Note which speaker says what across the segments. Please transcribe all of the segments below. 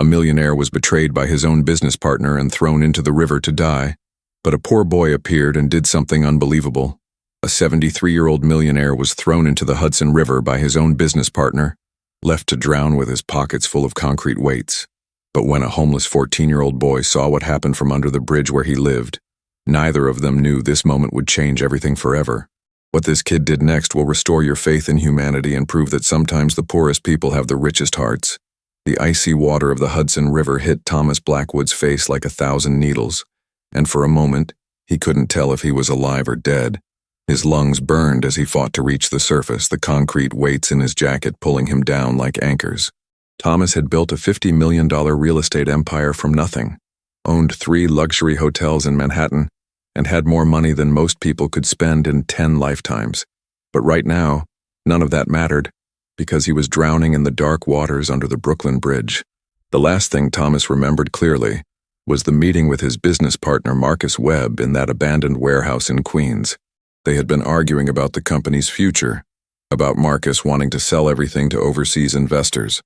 Speaker 1: A millionaire was betrayed by his own business partner and thrown into the river to die. But a poor boy appeared and did something unbelievable. A 73-year-old millionaire was thrown into the Hudson River by his own business partner, left to drown with his pockets full of concrete weights. But when a homeless 14-year-old boy saw what happened from under the bridge where he lived, neither of them knew this moment would change everything forever. What this kid did next will restore your faith in humanity and prove that sometimes the poorest people have the richest hearts. The icy water of the Hudson River hit Thomas Blackwood's face like 1,000 needles, and for a moment, he couldn't tell if he was alive or dead. His lungs burned as he fought to reach the surface, the concrete weights in his jacket pulling him down like anchors. Thomas had built a $50 million real estate empire from nothing, owned 3 luxury hotels in Manhattan, and had more money than most people could spend in 10 lifetimes. But right now, none of that mattered, because he was drowning in the dark waters under the Brooklyn Bridge. The last thing Thomas remembered clearly was the meeting with his business partner Marcus Webb in that abandoned warehouse in Queens. They had been arguing about the company's future, about Marcus wanting to sell everything to overseas investors.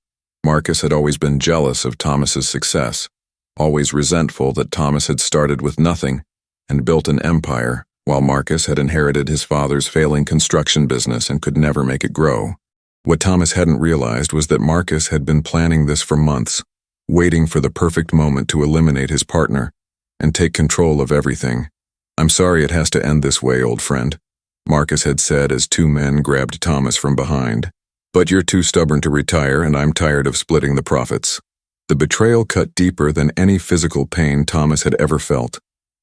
Speaker 1: Marcus had always been jealous of Thomas's success, always resentful that Thomas had started with nothing and built an empire, while Marcus had inherited his father's failing construction business and could never make it grow. What Thomas hadn't realized was that Marcus had been planning this for months, waiting for the perfect moment to eliminate his partner and take control of everything. "I'm sorry it has to end this way, old friend," Marcus had said as 2 men grabbed Thomas from behind. "But you're too stubborn to retire, and I'm tired of splitting the profits." The betrayal cut deeper than any physical pain Thomas had ever felt.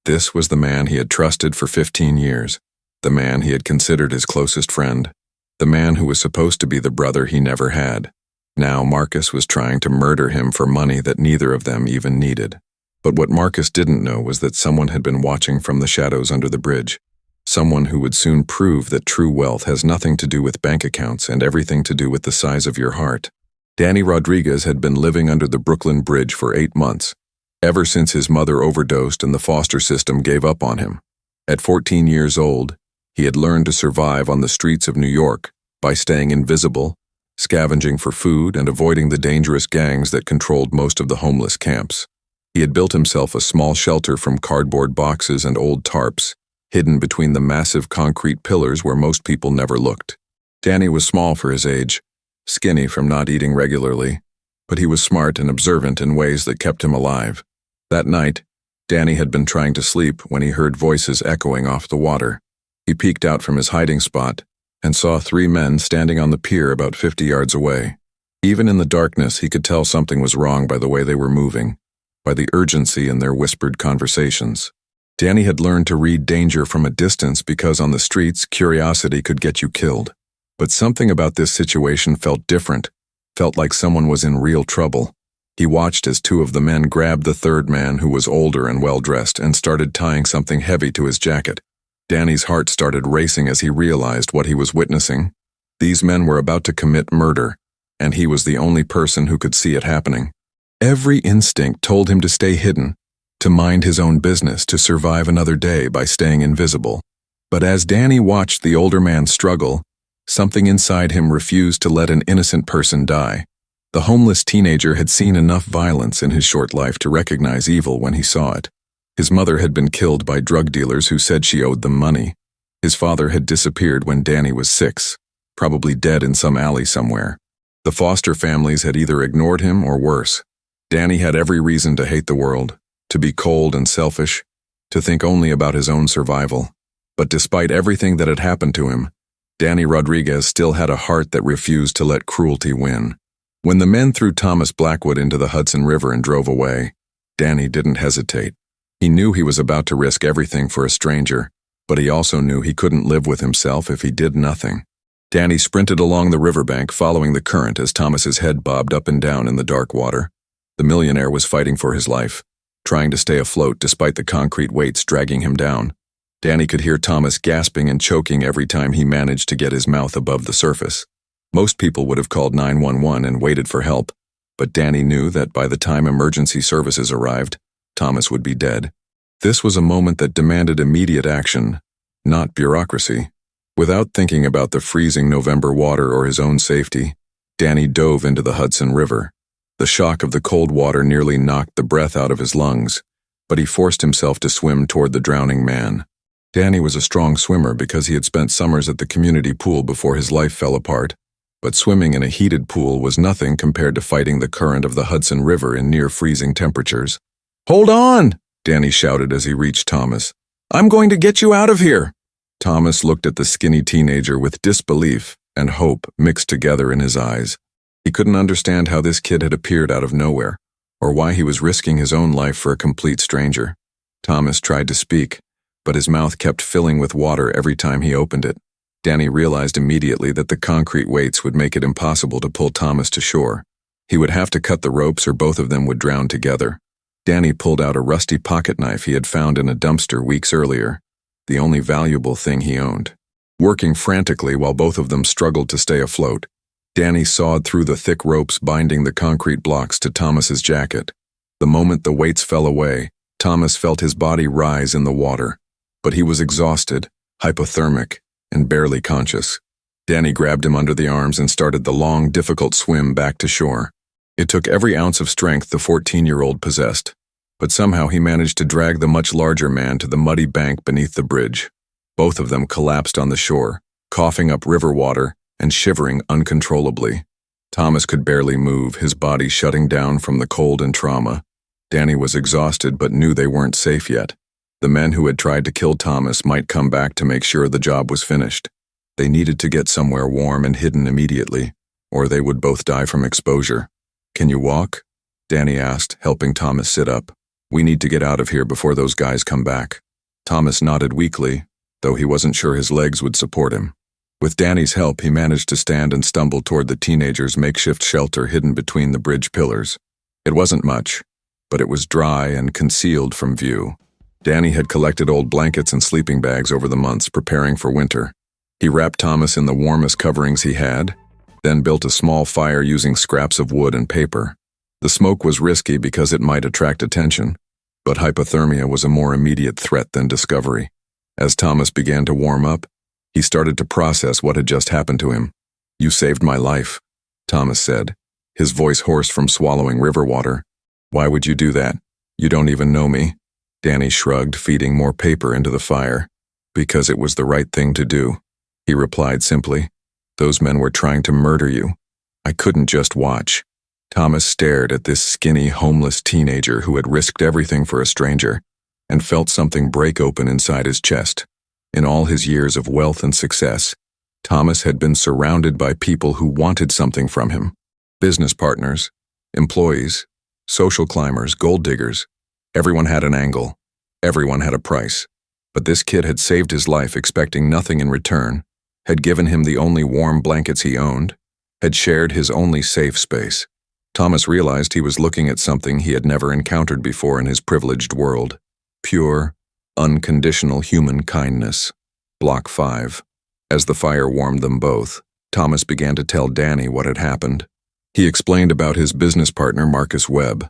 Speaker 1: This was the man he had trusted for 15 years, the man he had considered his closest friend, the man who was supposed to be the brother he never had. Now Marcus was trying to murder him for money that neither of them even needed. But what Marcus didn't know was that someone had been watching from the shadows under the bridge, someone who would soon prove that true wealth has nothing to do with bank accounts and everything to do with the size of your heart. Danny Rodriguez had been living under the Brooklyn Bridge for 8 months, ever since his mother overdosed and the foster system gave up on him. At 14 years old, he had learned to survive on the streets of New York by staying invisible, scavenging for food, and avoiding the dangerous gangs that controlled most of the homeless camps. He had built himself a small shelter from cardboard boxes and old tarps, hidden between the massive concrete pillars where most people never looked. Danny was small for his age, skinny from not eating regularly, but he was smart and observant in ways that kept him alive. That night, Danny had been trying to sleep when he heard voices echoing off the water. He peeked out from his hiding spot and saw 3 men standing on the pier about 50 yards away. Even in the darkness, he could tell something was wrong by the way they were moving, by the urgency in their whispered conversations. Danny had learned to read danger from a distance because on the streets, curiosity could get you killed. But something about this situation felt different, felt like someone was in real trouble. He watched as 2 of the men grabbed the 3rd man, who was older and well-dressed, and started tying something heavy to his jacket. Danny's heart started racing as he realized what he was witnessing. These men were about to commit murder, and he was the only person who could see it happening. Every instinct told him to stay hidden, to mind his own business, to survive another day by staying invisible. But as Danny watched the older man struggle, something inside him refused to let an innocent person die. The homeless teenager had seen enough violence in his short life to recognize evil when he saw it. His mother had been killed by drug dealers who said she owed them money. His father had disappeared when Danny was 6, probably dead in some alley somewhere. The foster families had either ignored him or worse. Danny had every reason to hate the world, to be cold and selfish, to think only about his own survival. But despite everything that had happened to him, Danny Rodriguez still had a heart that refused to let cruelty win. When the men threw Thomas Blackwood into the Hudson River and drove away, Danny didn't hesitate. He knew he was about to risk everything for a stranger, but he also knew he couldn't live with himself if he did nothing. Danny sprinted along the riverbank, following the current as Thomas's head bobbed up and down in the dark water. The millionaire was fighting for his life, trying to stay afloat despite the concrete weights dragging him down. Danny could hear Thomas gasping and choking every time he managed to get his mouth above the surface. Most people would have called 911 and waited for help, but Danny knew that by the time emergency services arrived, Thomas would be dead. This was a moment that demanded immediate action, not bureaucracy. Without thinking about the freezing November water or his own safety, Danny dove into the Hudson River. The shock of the cold water nearly knocked the breath out of his lungs, but he forced himself to swim toward the drowning man. Danny was a strong swimmer because he had spent summers at the community pool before his life fell apart, but swimming in a heated pool was nothing compared to fighting the current of the Hudson River in near-freezing temperatures. "Hold on!" Danny shouted as he reached Thomas. "I'm going to get you out of here!" Thomas looked at the skinny teenager with disbelief and hope mixed together in his eyes. He couldn't understand how this kid had appeared out of nowhere, or why he was risking his own life for a complete stranger. Thomas tried to speak, but his mouth kept filling with water every time he opened it. Danny realized immediately that the concrete weights would make it impossible to pull Thomas to shore. He would have to cut the ropes or both of them would drown together. Danny pulled out a rusty pocket knife he had found in a dumpster weeks earlier, the only valuable thing he owned. Working frantically while both of them struggled to stay afloat, Danny sawed through the thick ropes binding the concrete blocks to Thomas's jacket. The moment the weights fell away, Thomas felt his body rise in the water, but he was exhausted, hypothermic, and barely conscious. Danny grabbed him under the arms and started the long, difficult swim back to shore. It took every ounce of strength the 14-year-old possessed, but somehow he managed to drag the much larger man to the muddy bank beneath the bridge. Both of them collapsed on the shore, coughing up river water and shivering uncontrollably. Thomas could barely move, his body shutting down from the cold and trauma. Danny was exhausted but knew they weren't safe yet. The men who had tried to kill Thomas might come back to make sure the job was finished. They needed to get somewhere warm and hidden immediately, or they would both die from exposure. "Can you walk?" Danny asked, helping Thomas sit up. "We need to get out of here before those guys come back." Thomas nodded weakly, though he wasn't sure his legs would support him. With Danny's help, he managed to stand and stumble toward the teenager's makeshift shelter hidden between the bridge pillars. It wasn't much, but it was dry and concealed from view. Danny had collected old blankets and sleeping bags over the months, preparing for winter. He wrapped Thomas in the warmest coverings he had, then built a small fire using scraps of wood and paper. The smoke was risky because it might attract attention, but hypothermia was a more immediate threat than discovery. As Thomas began to warm up, he started to process what had just happened to him. "You saved my life," Thomas said, his voice hoarse from swallowing river water. "Why would you do that? You don't even know me." Danny shrugged, feeding more paper into the fire. "Because it was the right thing to do," he replied simply. "Those men were trying to murder you. I couldn't just watch." Thomas stared at this skinny, homeless teenager who had risked everything for a stranger, and felt something break open inside his chest. In all his years of wealth and success, Thomas had been surrounded by people who wanted something from him. Business partners, employees, social climbers, gold diggers. Everyone had an angle. Everyone had a price. But this kid had saved his life expecting nothing in return, had given him the only warm blankets he owned, had shared his only safe space. Thomas realized he was looking at something he had never encountered before in his privileged world. Pure, unconditional human kindness. Block 5. As the fire warmed them both, Thomas began to tell Danny what had happened. He explained about his business partner Marcus Webb,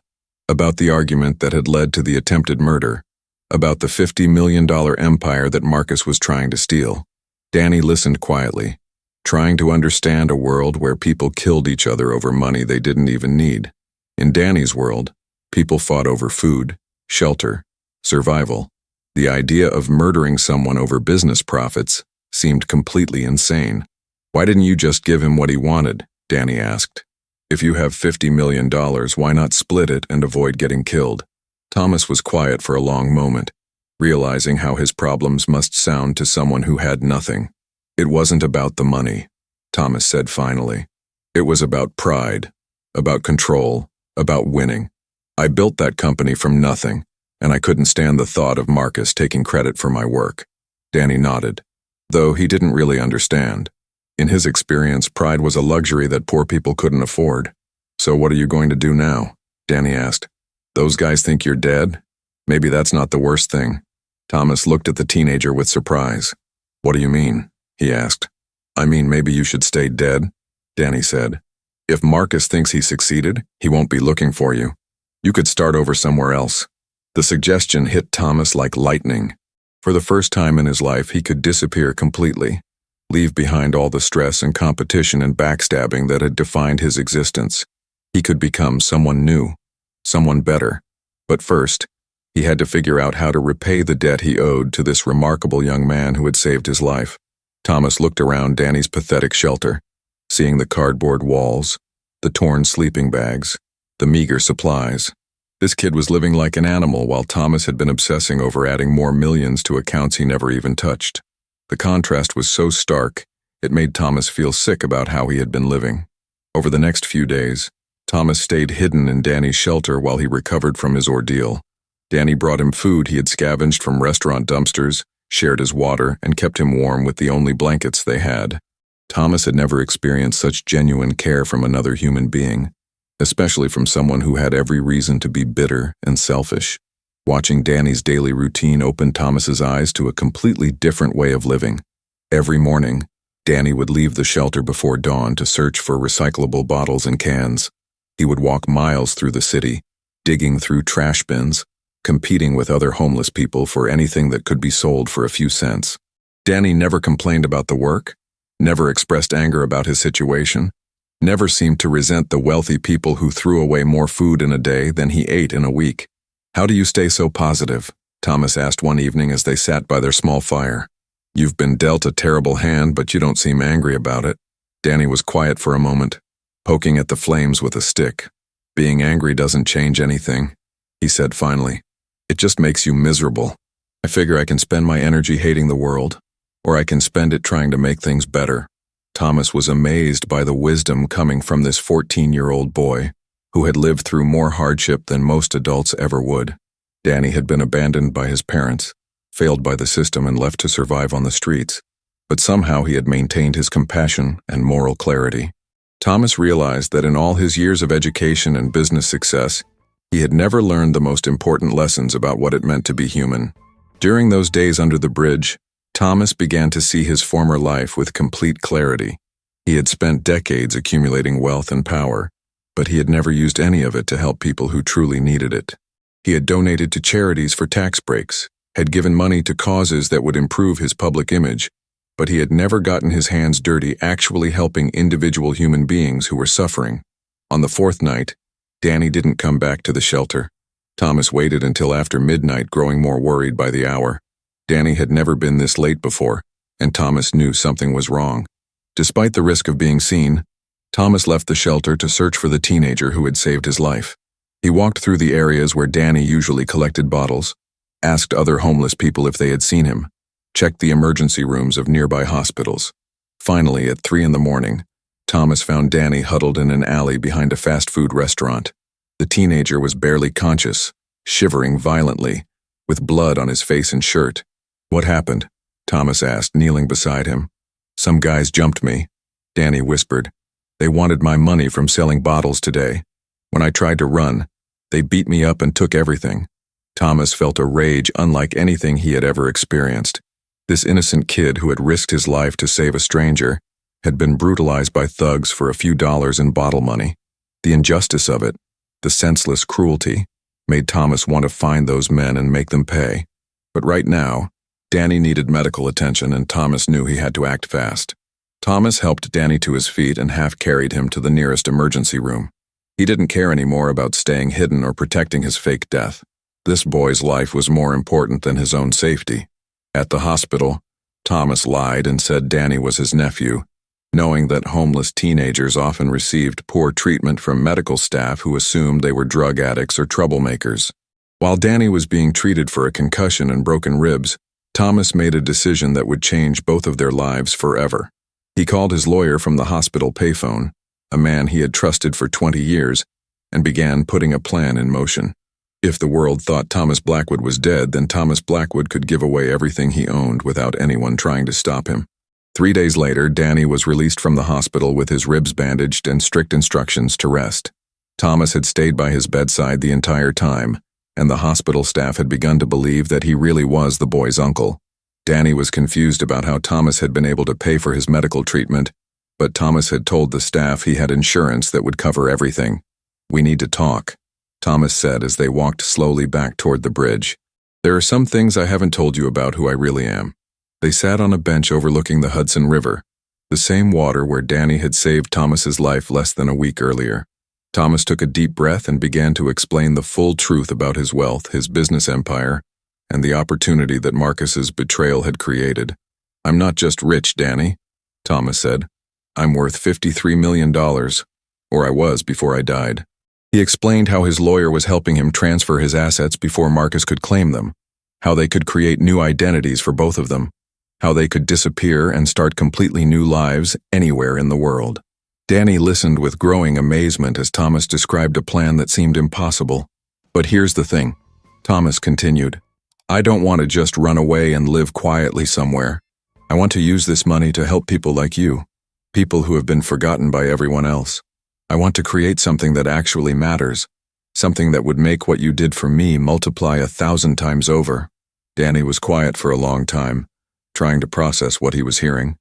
Speaker 1: about the argument that had led to the attempted murder, about the $50 million empire that Marcus was trying to steal. Danny listened quietly, trying to understand a world where people killed each other over money they didn't even need. In Danny's world, people fought over food, shelter, survival. The idea of murdering someone over business profits seemed completely insane. "Why didn't you just give him what he wanted?" Danny asked. "If you have $50 million, why not split it and avoid getting killed?" Thomas was quiet for a long moment, realizing how his problems must sound to someone who had nothing. "It wasn't about the money," Thomas said finally. "It was about pride, about control, about winning. I built that company from nothing, and I couldn't stand the thought of Marcus taking credit for my work." Danny nodded, though he didn't really understand. In his experience, pride was a luxury that poor people couldn't afford. "So what are you going to do now?" Danny asked. "Those guys think you're dead? Maybe that's not the worst thing." Thomas looked at the teenager with surprise. "What do you mean?" he asked. "I mean, maybe you should stay dead," Danny said. "If Marcus thinks he succeeded, he won't be looking for you. You could start over somewhere else." The suggestion hit Thomas like lightning. For the first time in his life, he could disappear completely, leave behind all the stress and competition and backstabbing that had defined his existence. He could become someone new, someone better. But first, he had to figure out how to repay the debt he owed to this remarkable young man who had saved his life. Thomas looked around Danny's pathetic shelter, seeing the cardboard walls, the torn sleeping bags, the meager supplies. This kid was living like an animal while Thomas had been obsessing over adding more millions to accounts he never even touched. The contrast was so stark, it made Thomas feel sick about how he had been living. Over the next few days, Thomas stayed hidden in Danny's shelter while he recovered from his ordeal. Danny brought him food he had scavenged from restaurant dumpsters, shared his water, and kept him warm with the only blankets they had. Thomas had never experienced such genuine care from another human being, especially from someone who had every reason to be bitter and selfish. Watching Danny's daily routine opened Thomas's eyes to a completely different way of living. Every morning, Danny would leave the shelter before dawn to search for recyclable bottles and cans. He would walk miles through the city, digging through trash bins, competing with other homeless people for anything that could be sold for a few cents. Danny never complained about the work, never expressed anger about his situation, never seemed to resent the wealthy people who threw away more food in a day than he ate in a week. "How do you stay so positive?" Thomas asked one evening as they sat by their small fire. "You've been dealt a terrible hand, but you don't seem angry about it." Danny was quiet for a moment, poking at the flames with a stick. "Being angry doesn't change anything," he said finally. "It just makes you miserable. I figure I can spend my energy hating the world, or I can spend it trying to make things better." Thomas was amazed by the wisdom coming from this 14-year-old boy, who had lived through more hardship than most adults ever would. Danny had been abandoned by his parents, failed by the system, and left to survive on the streets, but somehow he had maintained his compassion and moral clarity. Thomas realized that in all his years of education and business success, he had never learned the most important lessons about what it meant to be human. During those days under the bridge, Thomas began to see his former life with complete clarity. He had spent decades accumulating wealth and power, but he had never used any of it to help people who truly needed it. He had donated to charities for tax breaks, had given money to causes that would improve his public image, but he had never gotten his hands dirty actually helping individual human beings who were suffering. On the fourth night, Danny didn't come back to the shelter. Thomas waited until after midnight, growing more worried by the hour. Danny had never been this late before, and Thomas knew something was wrong. Despite the risk of being seen, Thomas left the shelter to search for the teenager who had saved his life. He walked through the areas where Danny usually collected bottles, asked other homeless people if they had seen him, checked the emergency rooms of nearby hospitals. Finally, at 3 a.m, Thomas found Danny huddled in an alley behind a fast food restaurant. The teenager was barely conscious, shivering violently, with blood on his face and shirt. "What happened?" Thomas asked, kneeling beside him. "Some guys jumped me," Danny whispered. "They wanted my money from selling bottles today. When I tried to run, they beat me up and took everything." Thomas felt a rage unlike anything he had ever experienced. This innocent kid who had risked his life to save a stranger had been brutalized by thugs for a few dollars in bottle money. The injustice of it, the senseless cruelty, made Thomas want to find those men and make them pay. But right now, Danny needed medical attention, and Thomas knew he had to act fast. Thomas helped Danny to his feet and half-carried him to the nearest emergency room. He didn't care anymore about staying hidden or protecting his fake death. This boy's life was more important than his own safety. At the hospital, Thomas lied and said Danny was his nephew, knowing that homeless teenagers often received poor treatment from medical staff who assumed they were drug addicts or troublemakers. While Danny was being treated for a concussion and broken ribs, Thomas made a decision that would change both of their lives forever. He called his lawyer from the hospital payphone, a man he had trusted for 20 years, and began putting a plan in motion. If the world thought Thomas Blackwood was dead, then Thomas Blackwood could give away everything he owned without anyone trying to stop him. 3 days later, Danny was released from the hospital with his ribs bandaged and strict instructions to rest. Thomas had stayed by his bedside the entire time, and the hospital staff had begun to believe that he really was the boy's uncle. Danny was confused about how Thomas had been able to pay for his medical treatment, but Thomas had told the staff he had insurance that would cover everything. "We need to talk," Thomas said as they walked slowly back toward the bridge. "There are some things I haven't told you about who I really am." They sat on a bench overlooking the Hudson River, the same water where Danny had saved Thomas's life less than a week earlier. Thomas took a deep breath and began to explain the full truth about his wealth, his business empire, and the opportunity that Marcus's betrayal had created. "I'm not just rich, Danny," Thomas said. "I'm worth $53 million, or I was before I died." He explained how his lawyer was helping him transfer his assets before Marcus could claim them, how they could create new identities for both of them, how they could disappear and start completely new lives anywhere in the world. Danny listened with growing amazement as Thomas described a plan that seemed impossible. "But here's the thing," Thomas continued. "I don't want to just run away and live quietly somewhere. I want to use this money to help people like you, people who have been forgotten by everyone else. I want to create something that actually matters, something that would make what you did for me multiply 1,000 times over." Danny was quiet for a long time, trying to process what he was hearing.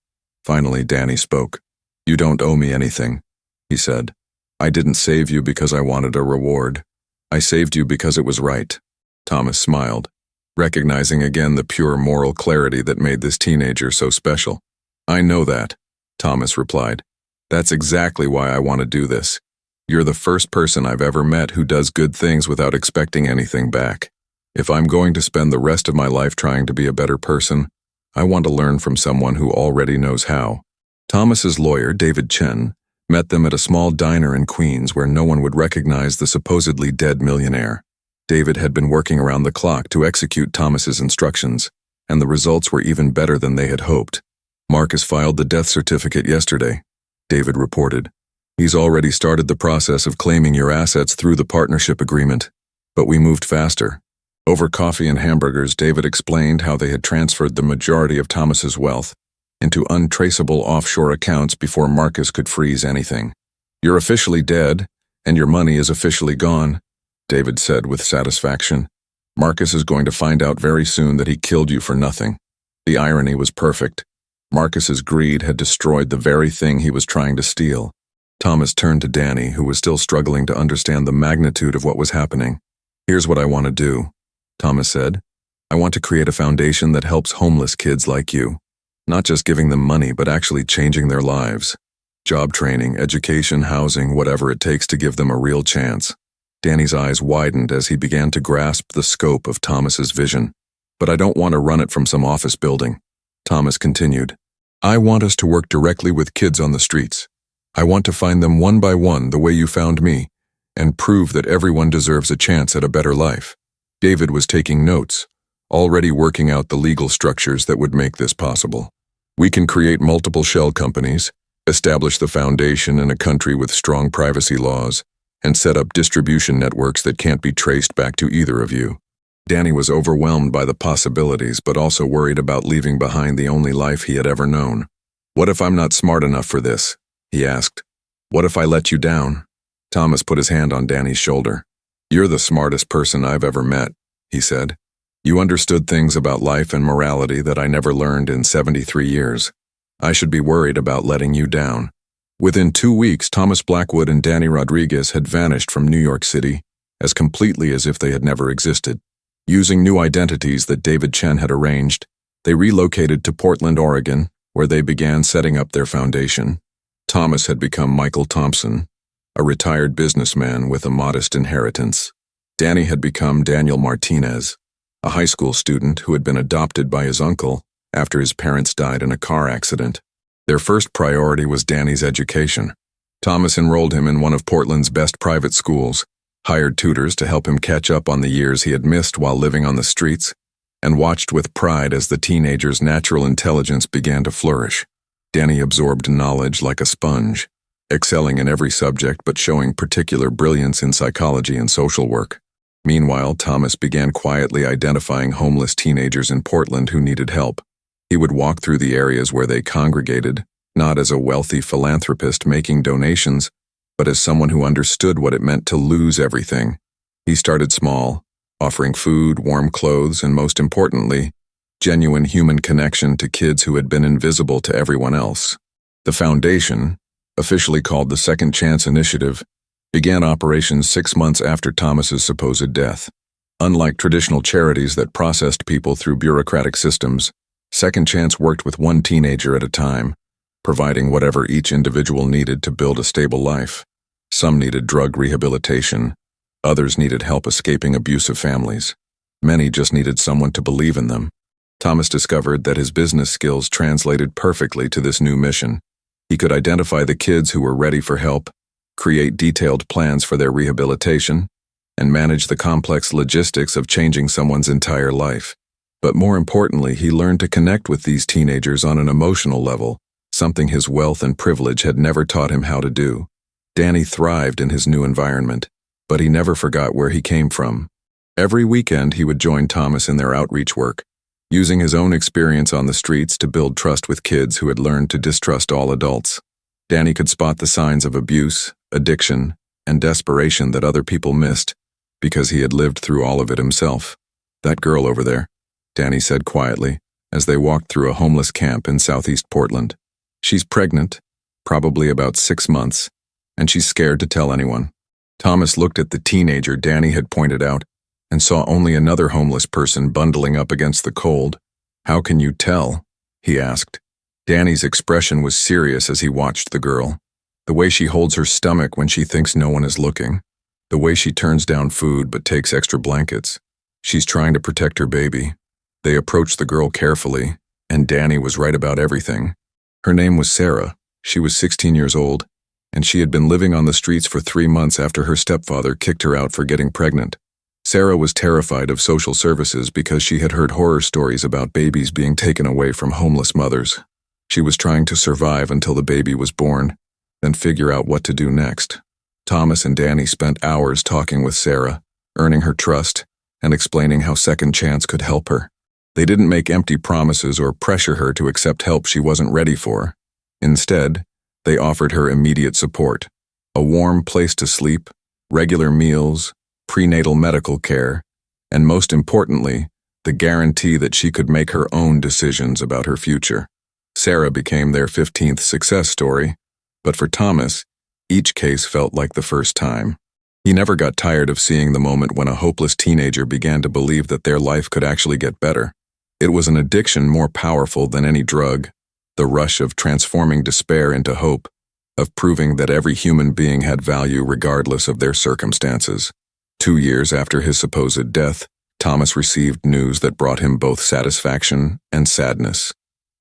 Speaker 1: Finally, Danny spoke. "You don't owe me anything," he said. "I didn't save you because I wanted a reward. I saved you because it was right." Thomas smiled, recognizing again the pure moral clarity that made this teenager so special. "I know that," Thomas replied. "That's exactly why I want to do this. You're the first person I've ever met who does good things without expecting anything back. If I'm going to spend the rest of my life trying to be a better person, I want to learn from someone who already knows how." Thomas's lawyer, David Chen, met them at a small diner in Queens where no one would recognize the supposedly dead millionaire. David had been working around the clock to execute Thomas's instructions, and the results were even better than they had hoped. "Marcus filed the death certificate yesterday," David reported. "He's already started the process of claiming your assets through the partnership agreement. But we moved faster." Over coffee and hamburgers, David explained how they had transferred the majority of Thomas's wealth into untraceable offshore accounts before Marcus could freeze anything. "You're officially dead, and your money is officially gone," David said with satisfaction. "Marcus is going to find out very soon that he killed you for nothing." The irony was perfect. Marcus's greed had destroyed the very thing he was trying to steal. Thomas turned to Danny, who was still struggling to understand the magnitude of what was happening. "Here's what I want to do," Thomas said. "I want to create a foundation that helps homeless kids like you. Not just giving them money, but actually changing their lives. Job training, education, housing, whatever it takes to give them a real chance." Danny's eyes widened as he began to grasp the scope of Thomas's vision. "But I don't want to run it from some office building," Thomas continued. "I want us to work directly with kids on the streets. I want to find them one by one the way you found me, and prove that everyone deserves a chance at a better life." David was taking notes, already working out the legal structures that would make this possible. "We can create multiple shell companies, establish the foundation in a country with strong privacy laws, and set up distribution networks that can't be traced back to either of you." Danny was overwhelmed by the possibilities, but also worried about leaving behind the only life he had ever known. "What if I'm not smart enough for this?" he asked. "What if I let you down?" Thomas put his hand on Danny's shoulder. "You're the smartest person I've ever met," he said. "You understood things about life and morality that I never learned in 73 years. I should be worried about letting you down." Within 2 weeks, Thomas Blackwood and Danny Rodriguez had vanished from New York City, as completely as if they had never existed. Using new identities that David Chen had arranged, they relocated to Portland, Oregon, where they began setting up their foundation. Thomas had become Michael Thompson, a retired businessman with a modest inheritance. Danny had become Daniel Martinez, a high school student who had been adopted by his uncle after his parents died in a car accident. Their first priority was Danny's education. Thomas enrolled him in one of Portland's best private schools, hired tutors to help him catch up on the years he had missed while living on the streets, and watched with pride as the teenager's natural intelligence began to flourish. Danny absorbed knowledge like a sponge, excelling in every subject but showing particular brilliance in psychology and social work. Meanwhile, Thomas began quietly identifying homeless teenagers in Portland who needed help. He would walk through the areas where they congregated, not as a wealthy philanthropist making donations, but as someone who understood what it meant to lose everything. He started small, offering food, warm clothes, and most importantly, genuine human connection to kids who had been invisible to everyone else. The foundation, officially called the Second Chance Initiative, began operations 6 months after Thomas's supposed death. Unlike traditional charities that processed people through bureaucratic systems, Second Chance worked with one teenager at a time, providing whatever each individual needed to build a stable life. Some needed drug rehabilitation. Others needed help escaping abusive families. Many just needed someone to believe in them. Thomas discovered that his business skills translated perfectly to this new mission. He could identify the kids who were ready for help, create detailed plans for their rehabilitation, and manage the complex logistics of changing someone's entire life. But more importantly, he learned to connect with these teenagers on an emotional level, something his wealth and privilege had never taught him how to do. Danny thrived in his new environment, but he never forgot where he came from. Every weekend he would join Thomas in their outreach work, using his own experience on the streets to build trust with kids who had learned to distrust all adults. Danny could spot the signs of abuse, addiction, and desperation that other people missed, because he had lived through all of it himself. "That girl over there," Danny said quietly, as they walked through a homeless camp in southeast Portland. "She's pregnant, probably about 6 months, and she's scared to tell anyone." Thomas looked at the teenager Danny had pointed out and saw only another homeless person bundling up against the cold. "How can you tell?" he asked. Danny's expression was serious as he watched the girl. The way she holds her stomach when she thinks no one is looking. The way she turns down food but takes extra blankets. She's trying to protect her baby. They approached the girl carefully, and Danny was right about everything. Her name was Sarah. She was 16 years old, and she had been living on the streets for 3 months after her stepfather kicked her out for getting pregnant. Sarah was terrified of social services because she had heard horror stories about babies being taken away from homeless mothers. She was trying to survive until the baby was born, then figure out what to do next. Thomas and Danny spent hours talking with Sarah, earning her trust, and explaining how Second Chance could help her. They didn't make empty promises or pressure her to accept help she wasn't ready for. Instead, they offered her immediate support, a warm place to sleep, regular meals, prenatal medical care, and most importantly, the guarantee that she could make her own decisions about her future. Sarah became their 15th success story, but for Thomas, each case felt like the first time. He never got tired of seeing the moment when a hopeless teenager began to believe that their life could actually get better. It was an addiction more powerful than any drug, the rush of transforming despair into hope, of proving that every human being had value regardless of their circumstances. 2 years after his supposed death, Thomas received news that brought him both satisfaction and sadness.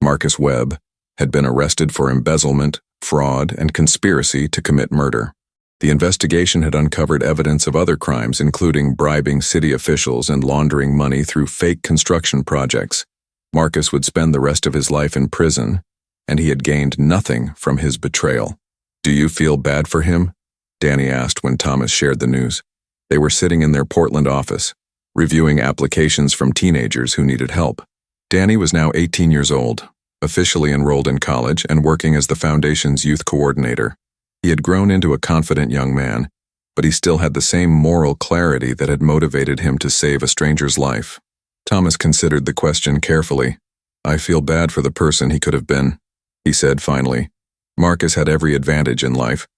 Speaker 1: Marcus Webb had been arrested for embezzlement, fraud, and conspiracy to commit murder. The investigation had uncovered evidence of other crimes, including bribing city officials and laundering money through fake construction projects. Marcus would spend the rest of his life in prison, and he had gained nothing from his betrayal. "Do you feel bad for him?" Danny asked when Thomas shared the news. They were sitting in their Portland office, reviewing applications from teenagers who needed help. Danny was now 18 years old, officially enrolled in college and working as the foundation's youth coordinator. He had grown into a confident young man, but he still had the same moral clarity that had motivated him to save a stranger's life. Thomas considered the question carefully. "I feel bad for the person he could have been," he said finally. "Marcus had every advantage in life,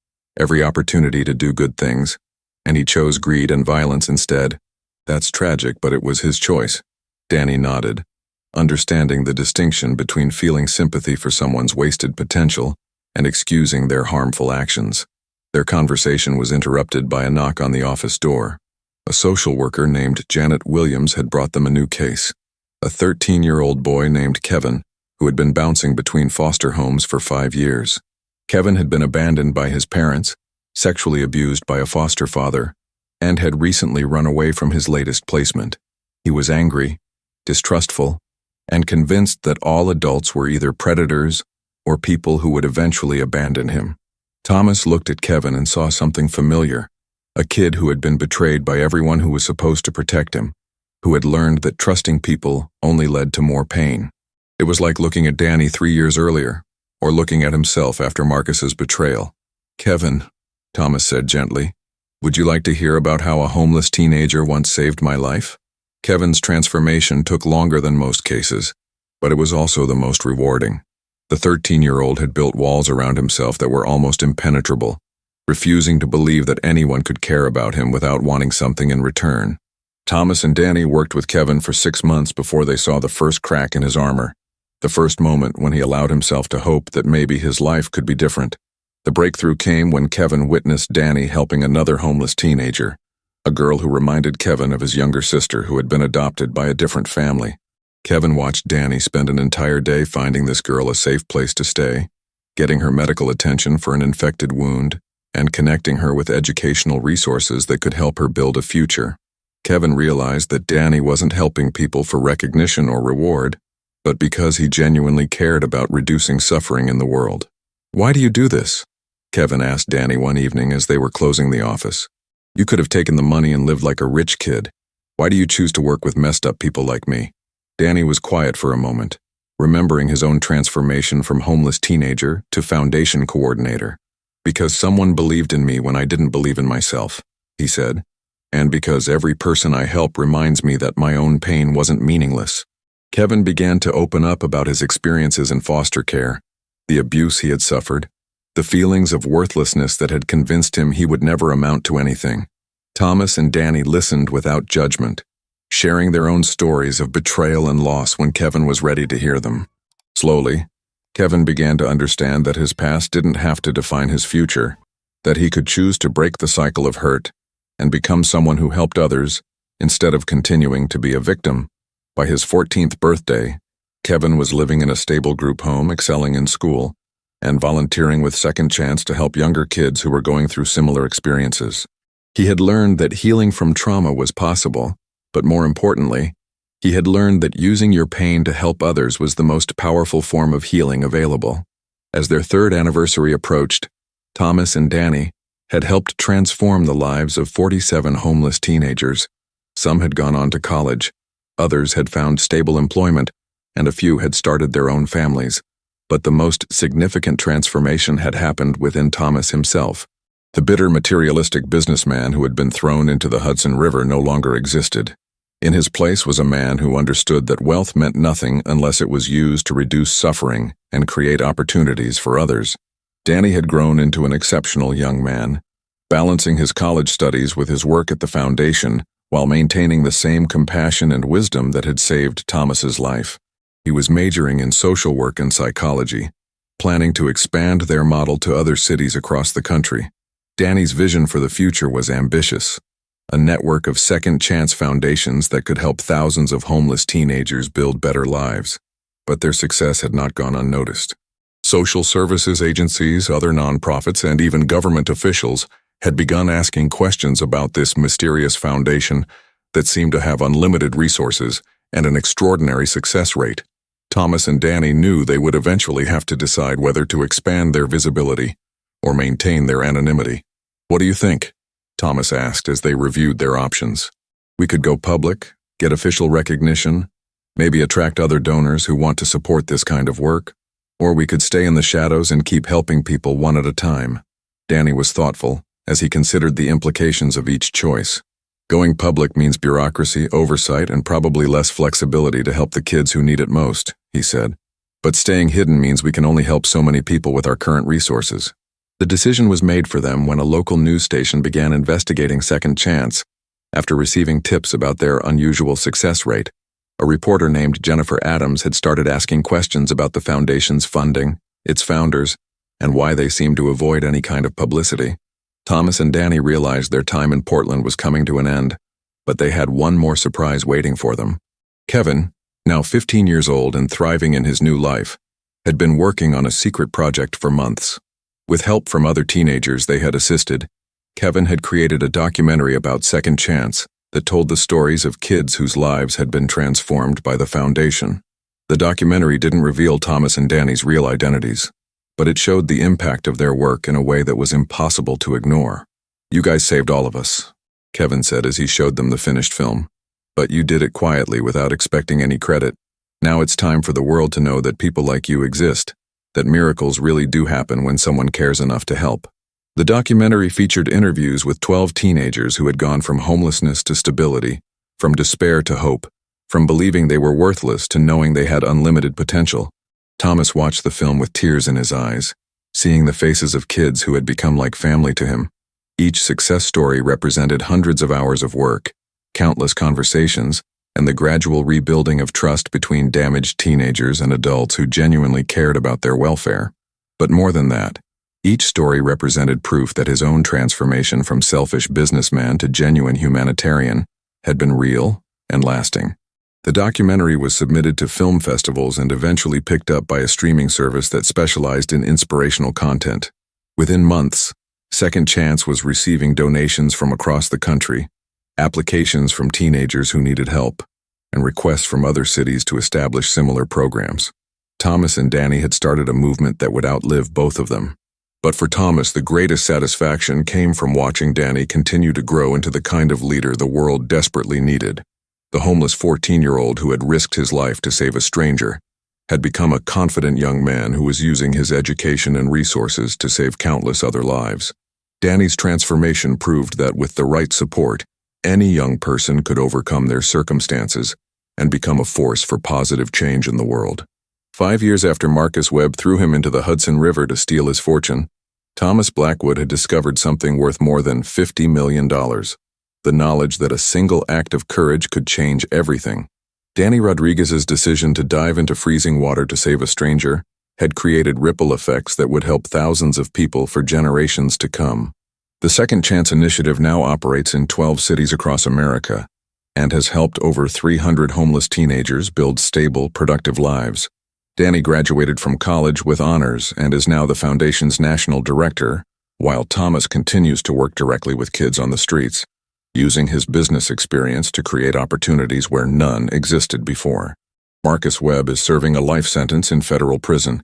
Speaker 1: every opportunity to do good things, and he chose greed and violence instead. That's tragic, but it was his choice." Danny nodded, understanding the distinction between feeling sympathy for someone's wasted potential and excusing their harmful actions. Their conversation was interrupted by a knock on the office door. A social worker named Janet Williams had brought them a new case. A 13-year-old boy named Kevin, who had been bouncing between foster homes for 5 years. Kevin had been abandoned by his parents, sexually abused by a foster father, and had recently run away from his latest placement. He was angry, distrustful, and convinced that all adults were either predators or people who would eventually abandon him. Thomas looked at Kevin and saw something familiar, a kid who had been betrayed by everyone who was supposed to protect him, who had learned that trusting people only led to more pain. It was like looking at Danny 3 years earlier, or looking at himself after Marcus's betrayal. "Kevin," Thomas said gently, "would you like to hear about how a homeless teenager once saved my life?" Kevin's transformation took longer than most cases, but it was also the most rewarding. The 13-year-old had built walls around himself that were almost impenetrable, refusing to believe that anyone could care about him without wanting something in return. Thomas and Danny worked with Kevin for 6 months before they saw the first crack in his armor, the first moment when he allowed himself to hope that maybe his life could be different. The breakthrough came when Kevin witnessed Danny helping another homeless teenager, a girl who reminded Kevin of his younger sister who had been adopted by a different family. Kevin watched Danny spend an entire day finding this girl a safe place to stay, getting her medical attention for an infected wound, and connecting her with educational resources that could help her build a future. Kevin realized that Danny wasn't helping people for recognition or reward, but because he genuinely cared about reducing suffering in the world. "Why do you do this?" Kevin asked Danny one evening as they were closing the office. "You could have taken the money and lived like a rich kid. Why do you choose to work with messed up people like me?" Danny was quiet for a moment, remembering his own transformation from homeless teenager to foundation coordinator. "Because someone believed in me when I didn't believe in myself," he said, "and because every person I help reminds me that my own pain wasn't meaningless." Kevin began to open up about his experiences in foster care, the abuse he had suffered, the feelings of worthlessness that had convinced him he would never amount to anything. Thomas and Danny listened without judgment, sharing their own stories of betrayal and loss when Kevin was ready to hear them. Slowly, Kevin began to understand that his past didn't have to define his future, that he could choose to break the cycle of hurt and become someone who helped others instead of continuing to be a victim. By his 14th birthday, Kevin was living in a stable group home, excelling in school, and volunteering with Second Chance to help younger kids who were going through similar experiences. He had learned that healing from trauma was possible, but more importantly, he had learned that using your pain to help others was the most powerful form of healing available. As their 3rd anniversary approached, Thomas and Danny had helped transform the lives of 47 homeless teenagers. Some had gone on to college, others had found stable employment, and a few had started their own families. But the most significant transformation had happened within Thomas himself. The bitter materialistic businessman who had been thrown into the Hudson River no longer existed. In his place was a man who understood that wealth meant nothing unless it was used to reduce suffering and create opportunities for others. Danny had grown into an exceptional young man, balancing his college studies with his work at the foundation while maintaining the same compassion and wisdom that had saved Thomas's life. He was majoring in social work and psychology, planning to expand their model to other cities across the country. Danny's vision for the future was ambitious, a network of Second Chance foundations that could help thousands of homeless teenagers build better lives. But their success had not gone unnoticed. Social services agencies, other nonprofits, and even government officials had begun asking questions about this mysterious foundation that seemed to have unlimited resources and an extraordinary success rate. Thomas and Danny knew they would eventually have to decide whether to expand their visibility or maintain their anonymity. "What do you think?" Thomas asked as they reviewed their options. "We could go public, get official recognition, maybe attract other donors who want to support this kind of work, or we could stay in the shadows and keep helping people one at a time." Danny was thoughtful as he considered the implications of each choice. "Going public means bureaucracy, oversight, and probably less flexibility to help the kids who need it most," he said. "But staying hidden means we can only help so many people with our current resources." The decision was made for them when a local news station began investigating Second Chance. After receiving tips about their unusual success rate, a reporter named Jennifer Adams had started asking questions about the foundation's funding, its founders, and why they seemed to avoid any kind of publicity. Thomas and Danny realized their time in Portland was coming to an end, but they had one more surprise waiting for them. Kevin, now 15 years old and thriving in his new life, had been working on a secret project for months. With help from other teenagers they had assisted, Kevin had created a documentary about Second Chance that told the stories of kids whose lives had been transformed by the foundation. The documentary didn't reveal Thomas and Danny's real identities, but it showed the impact of their work in a way that was impossible to ignore. "You guys saved all of us," Kevin said as he showed them the finished film. "But you did it quietly without expecting any credit. Now it's time for the world to know that people like you exist, that miracles really do happen when someone cares enough to help." The documentary featured interviews with 12 teenagers who had gone from homelessness to stability, from despair to hope, from believing they were worthless to knowing they had unlimited potential. Thomas watched the film with tears in his eyes, seeing the faces of kids who had become like family to him. Each success story represented hundreds of hours of work, countless conversations, and the gradual rebuilding of trust between damaged teenagers and adults who genuinely cared about their welfare. But more than that, Each story represented proof that his own transformation from selfish businessman to genuine humanitarian had been real and lasting. The documentary was submitted to film festivals and eventually picked up by a streaming service that specialized in inspirational content. Within months, Second Chance was receiving donations from across the country, applications from teenagers who needed help, and requests from other cities to establish similar programs. Thomas and Danny had started a movement that would outlive both of them. But for Thomas, the greatest satisfaction came from watching Danny continue to grow into the kind of leader the world desperately needed. The homeless 14-year-old who had risked his life to save a stranger had become a confident young man who was using his education and resources to save countless other lives. Danny's transformation proved that with the right support, any young person could overcome their circumstances and become a force for positive change in the world. 5 years after Marcus Webb threw him into the Hudson River to steal his fortune, Thomas Blackwood had discovered something worth more than $50 million. The knowledge that a single act of courage could change everything. Danny Rodriguez's decision to dive into freezing water to save a stranger had created ripple effects that would help thousands of people for generations to come. The Second Chance initiative now operates in 12 cities across America and has helped over 300 homeless teenagers build stable, productive lives. Danny graduated from college with honors and is now the foundation's national director, while Thomas continues to work directly with kids on the streets, using his business experience to create opportunities where none existed before. Marcus Webb is serving a life sentence in federal prison,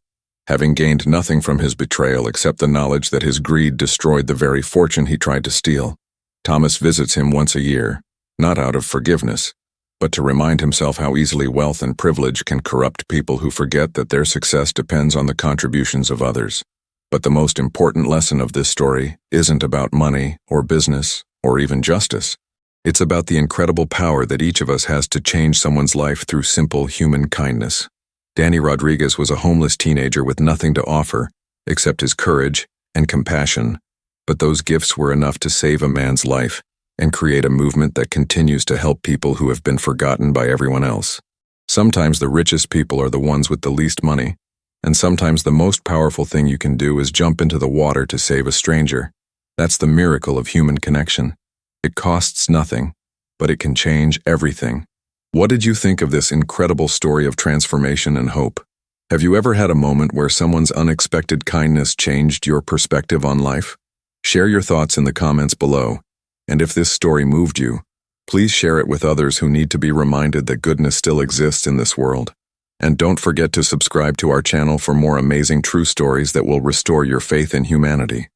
Speaker 1: having gained nothing from his betrayal except the knowledge that his greed destroyed the very fortune he tried to steal. Thomas visits him once a year, not out of forgiveness, but to remind himself how easily wealth and privilege can corrupt people who forget that their success depends on the contributions of others. But the most important lesson of this story isn't about money or business or even justice. It's about the incredible power that each of us has to change someone's life through simple human kindness. Danny Rodriguez was a homeless teenager with nothing to offer except his courage and compassion, but those gifts were enough to save a man's life and create a movement that continues to help people who have been forgotten by everyone else. Sometimes the richest people are the ones with the least money, and sometimes the most powerful thing you can do is jump into the water to save a stranger. That's the miracle of human connection. It costs nothing, but it can change everything. What did you think of this incredible story of transformation and hope? Have you ever had a moment where someone's unexpected kindness changed your perspective on life? Share your thoughts in the comments below. And if this story moved you, please share it with others who need to be reminded that goodness still exists in this world. And don't forget to subscribe to our channel for more amazing true stories that will restore your faith in humanity.